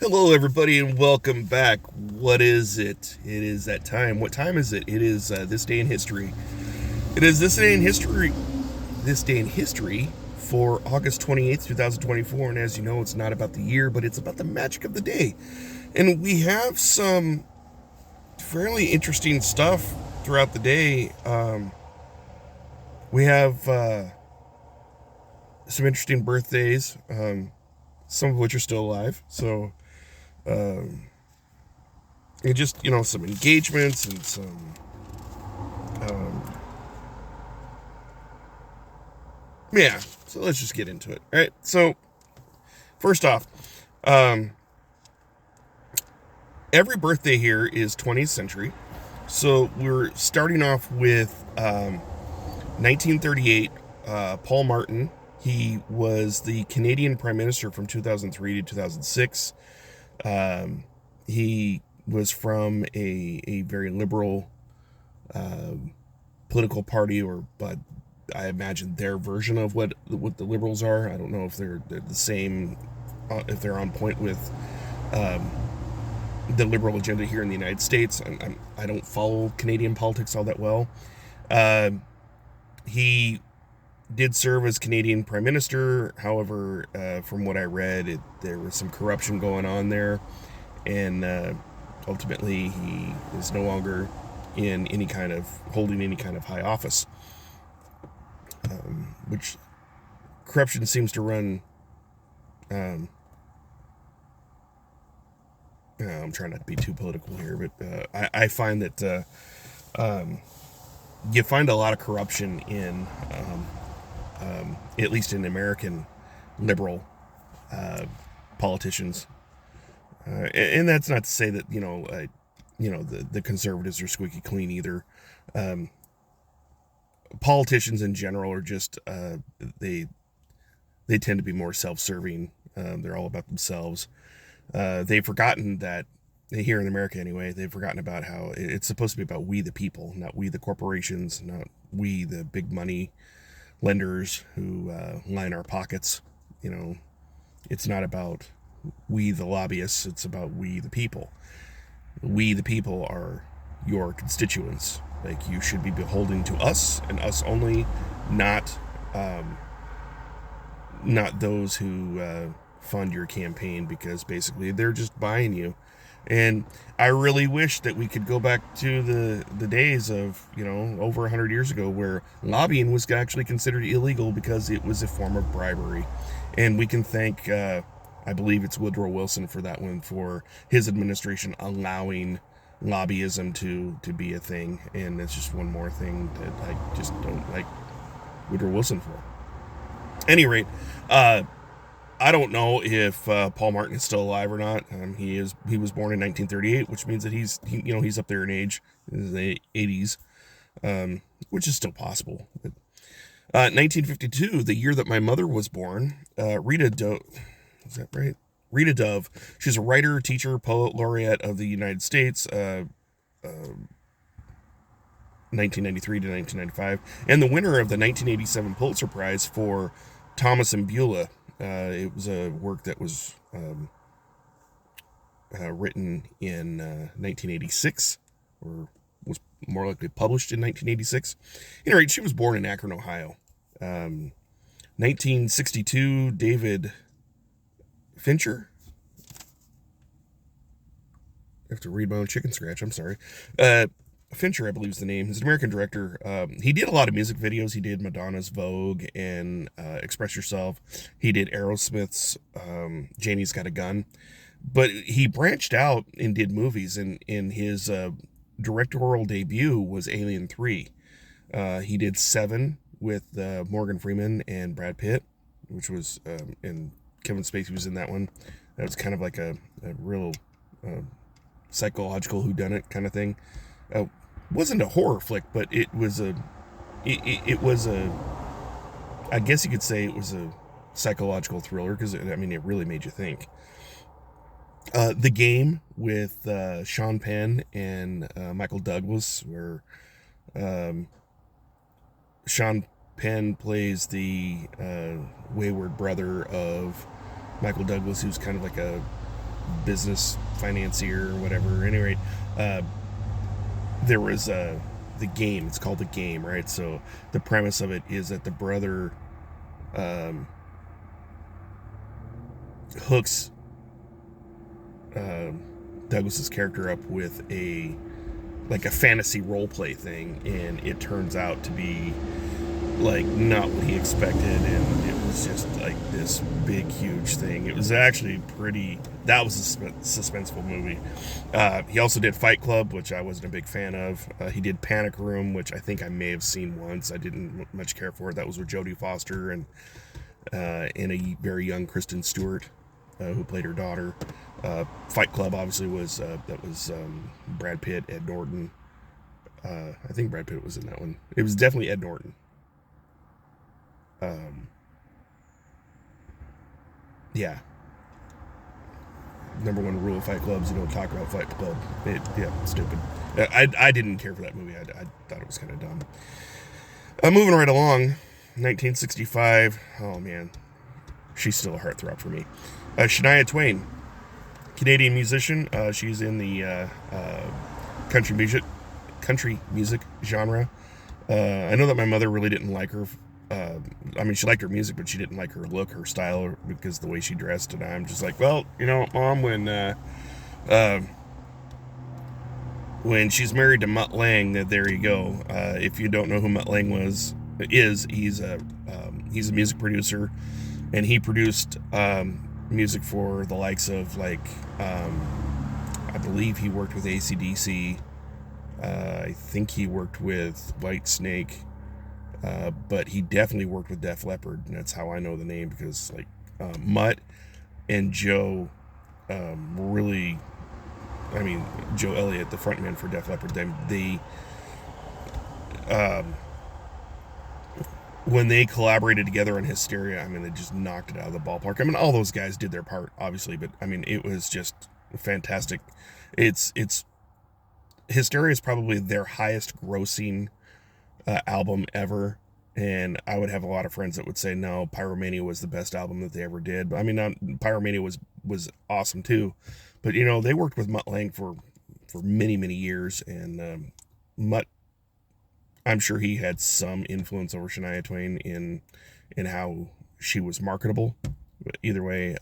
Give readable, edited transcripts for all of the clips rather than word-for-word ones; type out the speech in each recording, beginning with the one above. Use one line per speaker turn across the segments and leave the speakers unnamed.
Hello, everybody, and welcome back. What is it? It is that time. What time is it? It is this day in history. It is this day in history. This day in history for August 28th, 2024. And as you know, it's not about the year, but it's about the magic of the day. And we have some fairly interesting stuff throughout the day. We have some interesting birthdays, some of which are still alive. So, and just some engagements and some um, yeah. So let's just get into it. All right. So first off, um, every birthday here is 20th century. So we're starting off with 1938. Paul Martin. He was the Canadian Prime Minister from 2003 to 2006. He was from a very liberal political party, or but I imagine their version of what the liberals are. I don't know if they're the same, if they're on point with um, the liberal agenda here in the United States. I don't follow Canadian politics all that well. Uh, he did serve as Canadian Prime Minister. However, from what I read, there was some corruption going on there, and ultimately he is no longer in any kind of holding any kind of high office, which corruption seems to run. Um, I'm trying not to be too political here, but I find that you find a lot of corruption in, at least in American liberal politicians, and that's not to say that the conservatives are squeaky clean either. Um, Politicians in general are just they they tend to be more self-serving. They're all about themselves. They've forgotten that here in America anyway, they've forgotten about how it's supposed to be about we the people, not we the corporations, not we the big money lenders who line our pockets. You know, it's not about we the lobbyists, it's about we the people. We the people are your constituents. Like, you should be beholden to us and us only, not um, not those who fund your campaign, because basically they're just buying you. And I really wish that we could go back to the days of, over 100 years ago, where lobbying was actually considered illegal because it was a form of bribery. And we can thank, I believe it's Woodrow Wilson for that one, for his administration allowing lobbyism to be a thing. And it's just one more thing that I just don't like Woodrow Wilson for. Any rate, uh, I don't know if Paul Martin is still alive or not. He was born in 1938, which means that he's up there in age, in the 80s, which is still possible. But, 1952, the year that my mother was born, Rita Dove, is that right? Rita Dove. She's a writer, teacher, poet laureate of the United States, 1993 to 1995, and the winner of the 1987 Pulitzer Prize for Thomas and Beulah. It was a work that was written in 1986, or was more likely published in 1986. Anyway, she was born in Akron, Ohio. 1962, David Fincher. I have to read my own chicken scratch. I'm sorry. Fincher, I believe is the name. He's an American director. He did a lot of music videos. He did Madonna's Vogue and Express Yourself. He did Aerosmith's Janie's Got a Gun. But he branched out and did movies. And in his directorial debut was Alien 3. He did Seven with Morgan Freeman and Brad Pitt, which was, and Kevin Spacey was in that one. That was kind of like a real psychological whodunit kind of thing. Wasn't a horror flick, but it was a, I guess you could say it was a psychological thriller, because it really made you think. The Game with Sean Penn and Michael Douglas, where Sean Penn plays the wayward brother of Michael Douglas, who's kind of like a business financier or whatever. At any rate, there was the game. It's called The Game, right? So the premise of it is that the brother um, hooks Douglas's character up with a fantasy role play thing, and it turns out to be like not what he expected, and it was just like this big huge thing. It was actually that was a suspenseful movie. He also did Fight Club, which I wasn't a big fan of. He did Panic Room, which I think I may have seen once. I didn't much care for it. That was with Jodie Foster and a very young Kristen Stewart, who played her daughter. Fight Club obviously was Brad Pitt, Ed Norton. I think Brad Pitt was in that one. It was definitely Ed Norton. Yeah. Number one rule of Fight Clubs: you don't talk about Fight Club. Stupid. I didn't care for that movie. I thought it was kind of dumb. Moving right along, 1965. Oh man, she's still a heartthrob for me. Shania Twain, Canadian musician. She's in the country music genre. I know that my mother really didn't like her. She liked her music, but she didn't like her look, her style, because of the way she dressed. And I'm just like, well, Mom, when she's married to Mutt Lange, there you go. If you don't know who Mutt Lange he's a music producer, and he produced music for the likes of I believe he worked with AC/DC. I think he worked with Whitesnake. But he definitely worked with Def Leppard, and that's how I know the name, because Mutt and Joe really, Joe Elliott, the frontman for Def Leppard, when they collaborated together on Hysteria, they just knocked it out of the ballpark. All those guys did their part, obviously, but it was just fantastic. It's Hysteria is probably their highest grossing album ever, and I would have a lot of friends that would say no, Pyromania was the best album that they ever did. But Pyromania was awesome too, but they worked with Mutt Lange for many years, and Mutt, I'm sure he had some influence over Shania Twain in how she was marketable. But either way,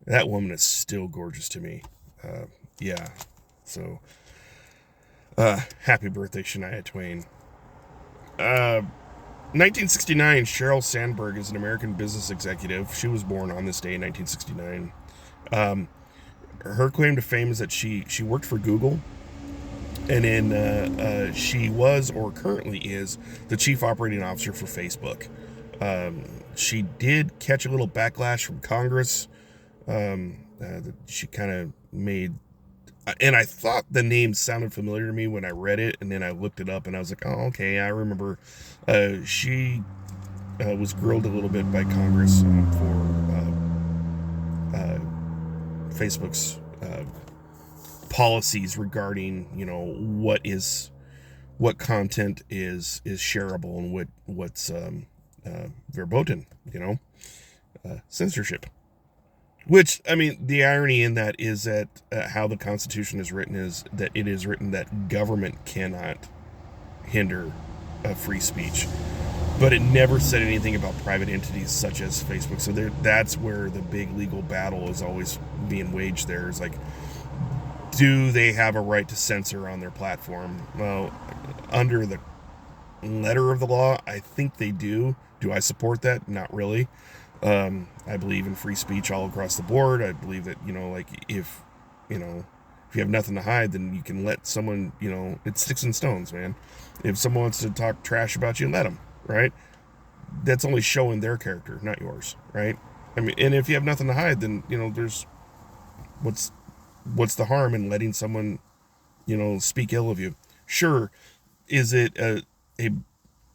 that woman is still gorgeous to me. Yeah, so happy birthday, Shania Twain. 1969, Sheryl Sandberg is an American business executive. She was born on this day in 1969. Her claim to fame is that she worked for Google, and then she was, or currently is, the chief operating officer for Facebook. She did catch a little backlash from Congress. She kind of made, and I thought the name sounded familiar to me when I read it, and then I looked it up, and I was like, oh, okay, I remember. She was grilled a little bit by Congress for Facebook's policies regarding, what content is shareable and what's verboten, censorship. Which, the irony in that is that how the Constitution is written is that it is written that government cannot hinder free speech. But it never said anything about private entities such as Facebook. So that's where the big legal battle is always being waged there. Is like, do they have a right to censor on their platform? Well, under the letter of the law, I think they do. Do I support that? Not really. I believe in free speech all across the board. I believe that, if you have nothing to hide, then you can let someone, it's sticks and stones, man. If someone wants to talk trash about you, let them, right? That's only showing their character, not yours, right? And if you have nothing to hide, then, there's, what's the harm in letting someone, speak ill of you? Sure. Is it a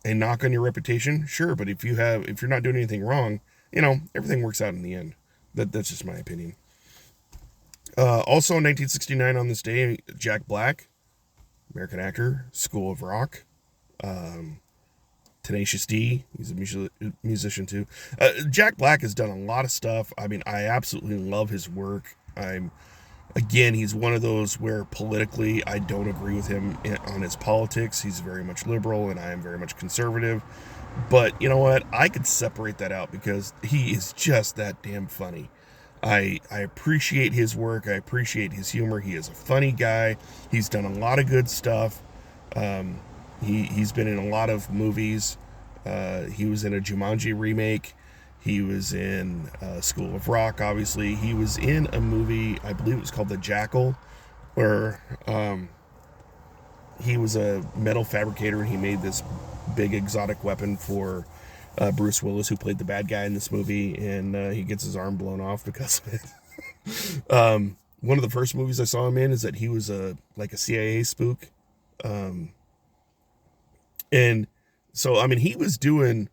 knock on your reputation? Sure. But if you're not doing anything wrong, everything works out in the end. That's just my opinion. Also in 1969 on this day, Jack Black, American actor, School of Rock. Tenacious D. He's a musician too. Jack Black has done a lot of stuff. I mean, I absolutely love his work. Again, he's one of those where politically I don't agree with him on his politics. He's very much liberal and I am very much conservative. But you know what? I could separate that out because he is just that damn funny. I appreciate his work. I appreciate his humor. He is a funny guy. He's done a lot of good stuff. He's been in a lot of movies. He was in a Jumanji remake. He was in School of Rock, obviously. He was in a movie, I believe it was called The Jackal, where he was a metal fabricator and he made this big exotic weapon for Bruce Willis, who played the bad guy in this movie, and he gets his arm blown off because of it. One of the first movies I saw him in is that he was like a CIA spook. And so, I mean, he was doing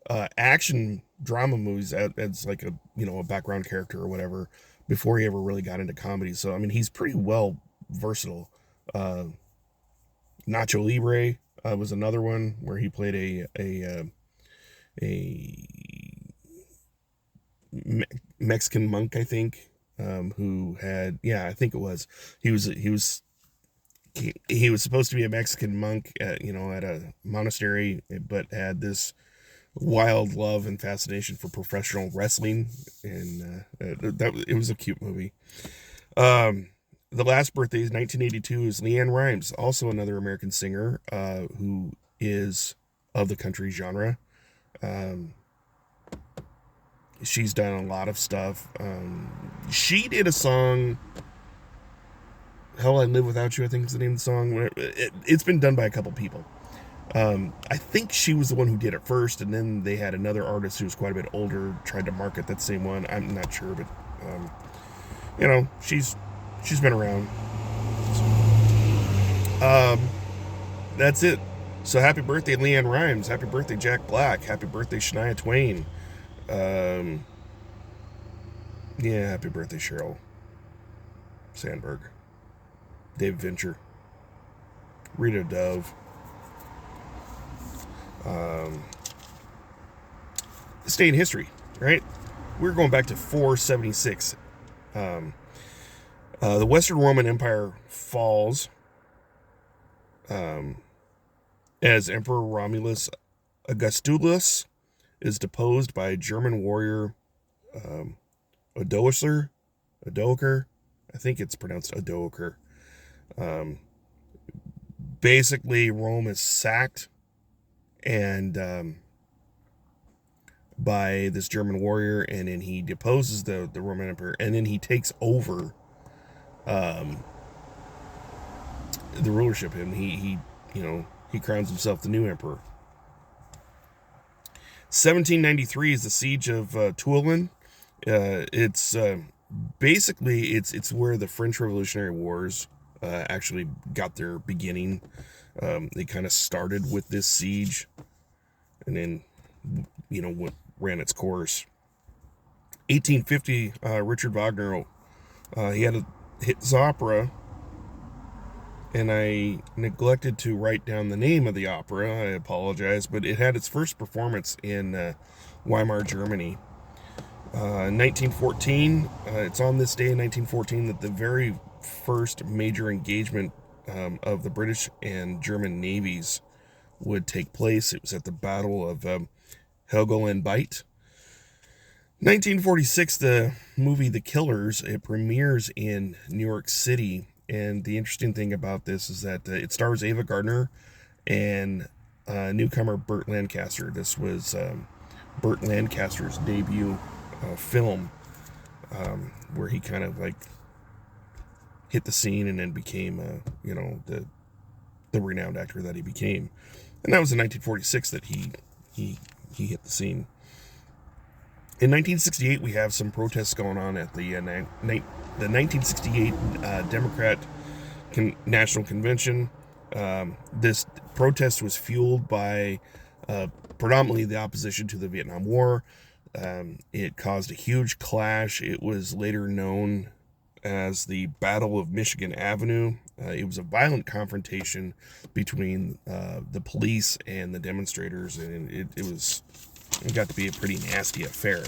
action drama movies as like a background character or whatever before he ever really got into comedy. So, I mean, he's pretty well versatile. Nacho Libre was another one where he played a Mexican monk, I think, who had, I think it was, he was supposed to be a Mexican monk at a monastery, but had this wild love and fascination for professional wrestling, and it was a cute movie. The last birthday is 1982 is LeAnn Rimes, also another American singer who is of the country genre. She's done a lot of stuff. She did a song, Hell I Live Without You, I think is the name of the song. It's been done by a couple people. I think she was the one who did it first, and then they had another artist who was quite a bit older tried to market that same one. I'm not sure, but she's been around. That's it. So happy birthday, LeAnn Rimes. Happy birthday, Jack Black. Happy birthday, Shania Twain. Happy birthday, Sheryl Sandberg. Dave Venture. Rita Dove. This day in history, right? We're going back to 476. The Western Roman Empire falls as Emperor Romulus Augustulus is deposed by German warrior Odoacer. I think it's pronounced Odoacer. Basically, Rome is sacked and by this German warrior, and then he deposes the Roman Emperor, and then he takes over the rulership, and he crowns himself the new emperor. 1793 is the siege of Toulon. It's basically it's where the French Revolutionary Wars actually got their beginning. They kind of started with this siege, and then what ran its course. 1850, Richard Wagner, he had a hit opera, and I neglected to write down the name of the opera. I apologize, but it had its first performance in Weimar, Germany. 1914, it's on this day in 1914 that the very first major engagement of the British and German navies would take place. It was at the Battle of Helgoland-Beit. 1946, the movie The Killers, it premieres in New York City, and the interesting thing about this is that it stars Ava Gardner and newcomer Burt Lancaster. This was Burt Lancaster's debut film, where he kind of like hit the scene and then became the renowned actor that he became. And that was in 1946 that he hit the scene. In 1968, we have some protests going on at the 1968 Democrat National Convention. This protest was fueled by predominantly the opposition to the Vietnam War. It caused a huge clash. It was later known as the Battle of Michigan Avenue. It was a violent confrontation between the police and the demonstrators, and it got to be a pretty nasty affair.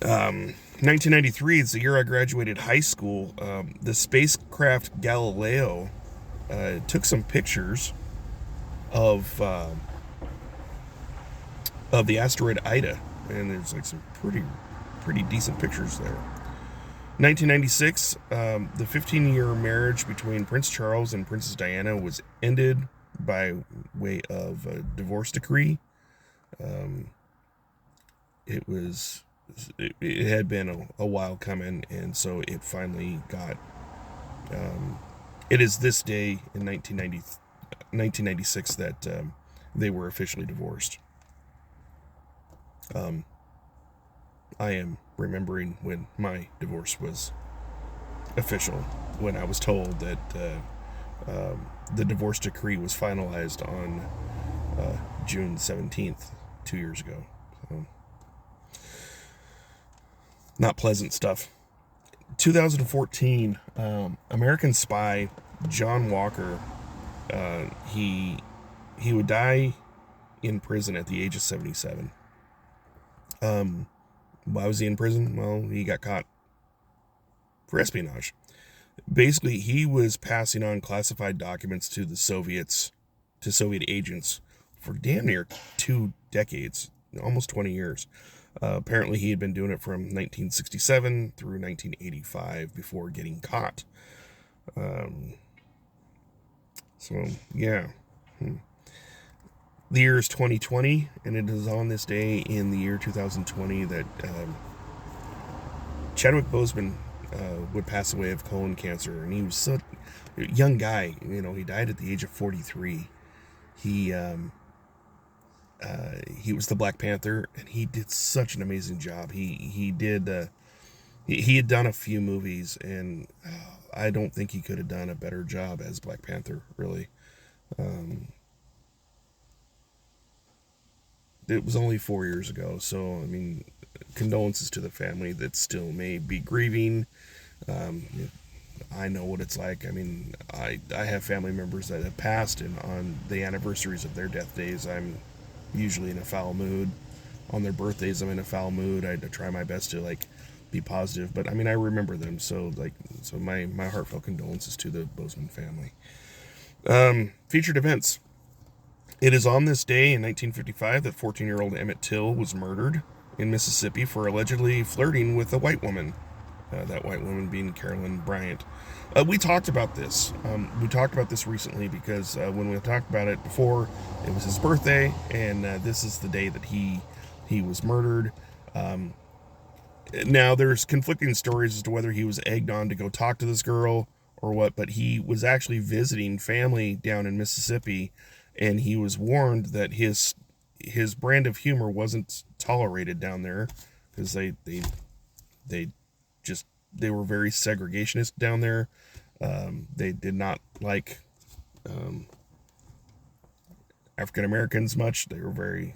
1993 is the year I graduated high school. The spacecraft Galileo took some pictures of the asteroid Ida, and there's like some pretty decent pictures there. 1996, the 15-year marriage between Prince Charles and Princess Diana was ended by way of a divorce decree. It had been a while coming, and so it finally got. It is this day in 1996 that they were officially divorced. I am remembering when my divorce was official, when I was told that the divorce decree was finalized on June 17th, 2 years ago. So, not pleasant stuff. 2014, American spy John Walker, he would die in prison at the age of 77. Why was he in prison? Well, he got caught for espionage. Basically, he was passing on classified documents to the Soviets, to Soviet agents, for damn near 2 decades, almost 20 years. Apparently, he had been doing it from 1967 through 1985 before getting caught. So, yeah. The year is 2020, and it is on this day in the year 2020 that Chadwick Boseman would pass away of colon cancer, and he was such a young guy. You know, he died at the age of 43. He was the Black Panther, and he did such an amazing job. He had done a few movies, and I don't think he could have done a better job as Black Panther, really. It was only 4 years ago, so I mean, condolences to the family that still may be grieving. I know what it's like. I mean, I have family members that have passed, and on the anniversaries of their death days, I'm usually in a foul mood. On their birthdays, I'm in a foul mood. I try my best to like be positive, but I mean, I remember them, so my heartfelt condolences to the Boseman family. Featured events. It is on this day in 1955 that 14-year-old Emmett Till was murdered in Mississippi for allegedly flirting with a white woman. That white woman being Carolyn Bryant. We talked about this. We talked about this recently because when we talked about it before, it was his birthday, and this is the day that he was murdered. Now, there's conflicting stories as to whether he was egged on to go talk to this girl or what, but he was actually visiting family down in Mississippi, and he was warned that his brand of humor wasn't tolerated down there because they were very segregationist down there. They did not like African Americans much. They were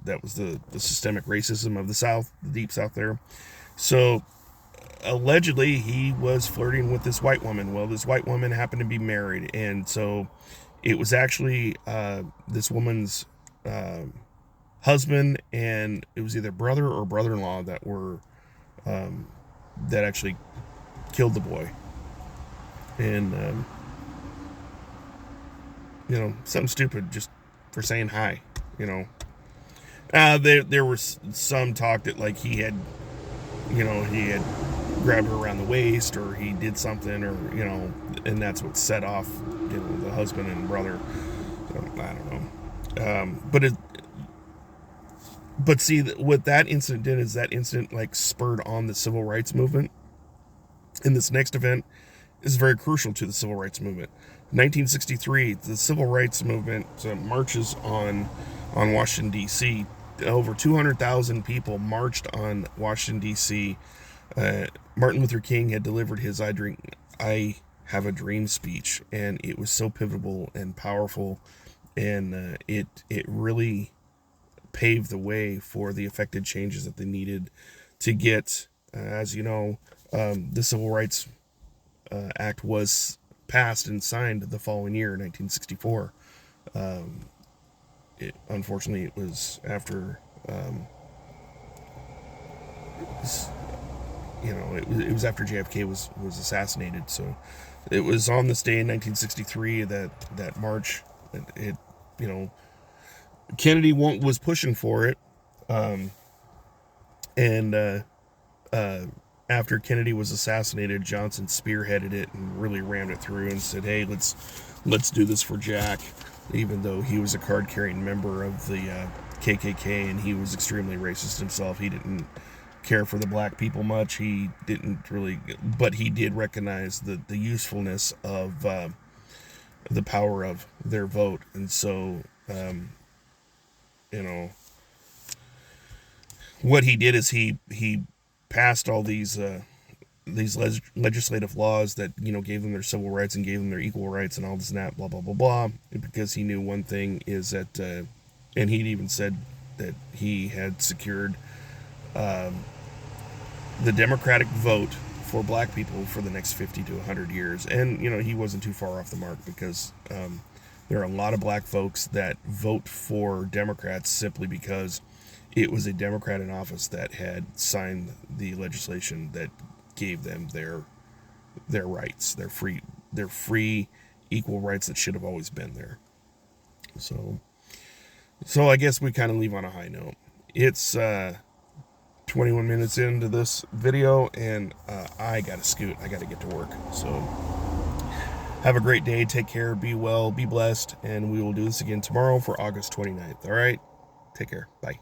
that was the systemic racism of the South, the deep South there. So allegedly he was flirting with this white woman. Well, this white woman happened to be married, and so it was actually this woman's husband, and it was either brother or brother-in-law that were that actually killed the boy. And something stupid just for saying hi. There was some talk that like he had grabbed her around the waist, or he did something, or and that's what set off the husband and brother. So, I don't know. But see, what that incident did is that incident like spurred on the civil rights movement. And this next event is very crucial to the civil rights movement. 1963, the civil rights movement marches on Washington, D.C. Over 200,000 people marched on Washington, D.C. Martin Luther King had delivered his I Have a Dream speech, and it was so pivotal and powerful, and it really paved the way for the effected changes that they needed to get, as you know, The Civil Rights Act was passed and signed the following year, 1964. Unfortunately, it was after, it was after JFK was assassinated. So it was on this day in 1963 that March, it you know, Kennedy was pushing for it, and after Kennedy was assassinated, Johnson spearheaded it and really rammed it through and said, "Hey, let's do this for Jack," even though he was a card-carrying member of the KKK and he was extremely racist himself. He didn't care for the black people much. He didn't really, but he did recognize the usefulness of the power of their vote, and so you know what he did is he passed all these legislative laws that gave them their civil rights and gave them their equal rights and all this and that, blah blah blah blah, because he knew one thing is that, and he'd even said that he had secured the Democratic vote for black people for the next 50 to 100 years. And he wasn't too far off the mark, because there are a lot of black folks that vote for Democrats simply because it was a Democrat in office that had signed the legislation that gave them their rights, their free equal rights that should have always been there. So I guess we kind of leave on a high note. It's 21 minutes into this video, and I gotta scoot. I gotta get to work. So have a great day. Take care. Be well. Be blessed. And we will do this again tomorrow for August 29th. All right? Take care. Bye.